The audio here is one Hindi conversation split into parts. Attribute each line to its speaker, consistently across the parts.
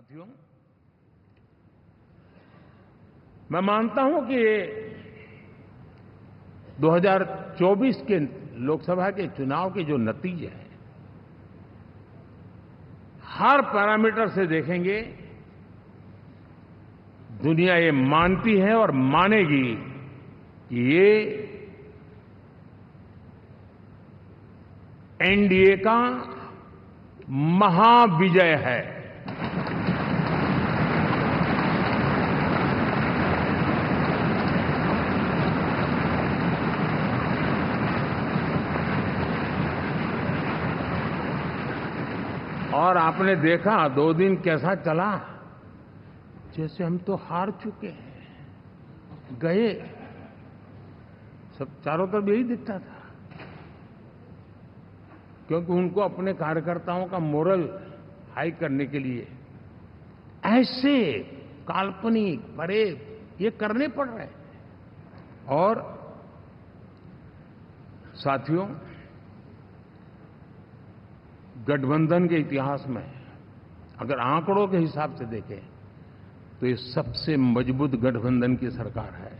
Speaker 1: साथियों, मैं मानता हूं कि 2024 के लोकसभा के चुनाव के जो नतीजे हैं, हर पैरामीटर से देखेंगे, दुनिया ये मानती है और मानेगी कि ये एनडीए का महाविजय है। और आपने देखा 2 दिन कैसा चला, जैसे हम तो हार चुके हैं, गए। सब चारों तरफ यही दिखता था, क्योंकि उनको अपने कार्यकर्ताओं का मोरल हाई करने के लिए ऐसे काल्पनिक परेड ये करने पड़ रहे हैं। और साथियों, गठबंधन के इतिहास में अगर आंकड़ों के हिसाब से देखें तो ये सबसे मजबूत गठबंधन की सरकार है।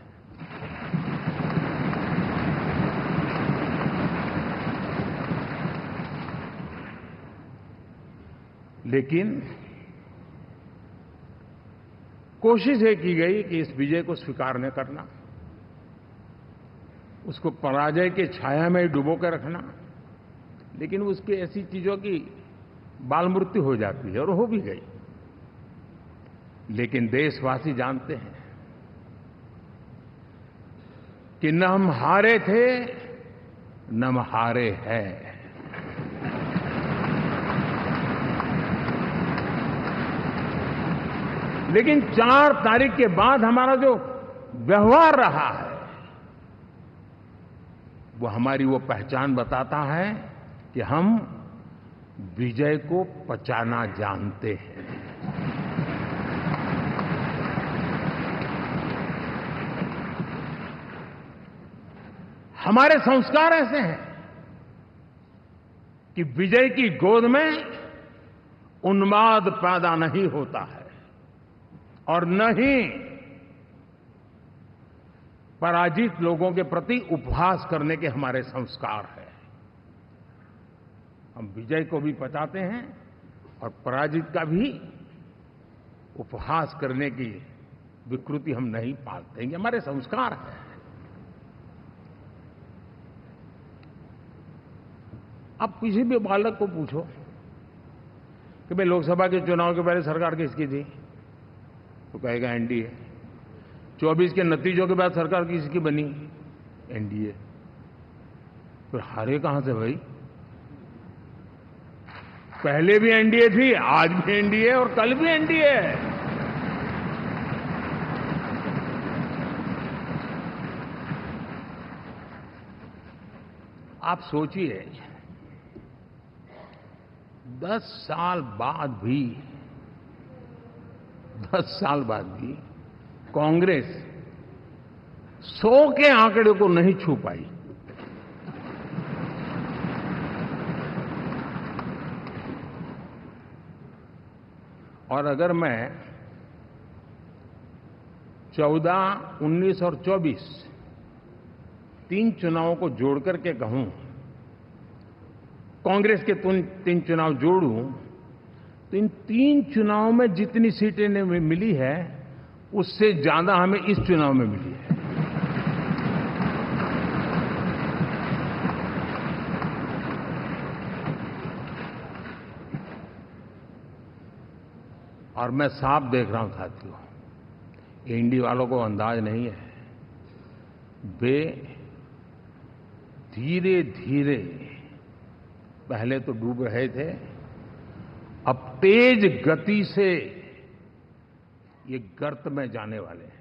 Speaker 1: लेकिन कोशिश ये की गई कि इस विजय को स्वीकार न करना, उसको पराजय के छाया में डुबो के रखना, लेकिन उसकी ऐसी चीजों की बाल मृत्यु हो जाती है, और हो भी गई। लेकिन देशवासी जानते हैं कि न हम हारे थे, न हम हारे हैं। लेकिन 4 तारीख के बाद हमारा जो व्यवहार रहा है, वो हमारी वो पहचान बताता है कि हम विजय को पचाना जानते हैं। हमारे संस्कार ऐसे हैं कि विजय की गोद में उन्माद पैदा नहीं होता है, और न ही पराजित लोगों के प्रति उपहास करने के हमारे संस्कार हैं। हम विजय को भी पचाते हैं और पराजित का भी उपहास करने की विकृति हम नहीं पालते, ये हमारे संस्कार हैं। अब किसी भी बालक को पूछो कि भाई लोकसभा के चुनाव के पहले सरकार किसकी थी, तो कहेगा एनडीए। 24 के नतीजों के बाद सरकार किसकी बनी, एनडीए। फिर हारे कहां से भाई? पहले भी एनडीए थी, आज भी एनडीए, और कल भी एनडीए है। आप सोचिए, 10 साल बाद भी कांग्रेस 100 के आंकड़े को नहीं छू पाई। और अगर मैं 14, 19 और 24 3 चुनावों को जोड़ करके कहूं, कांग्रेस के 3 चुनाव जोड़ूं, तो इन 3 चुनावों में जितनी सीटें मिली है, उससे ज्यादा हमें इस चुनाव में मिली है। और मैं साफ देख रहा हूं साथियों, एनडीए वालों को अंदाज नहीं है। वे धीरे धीरे पहले तो डूब रहे थे, अब तेज गति से ये गर्त में जाने वाले हैं।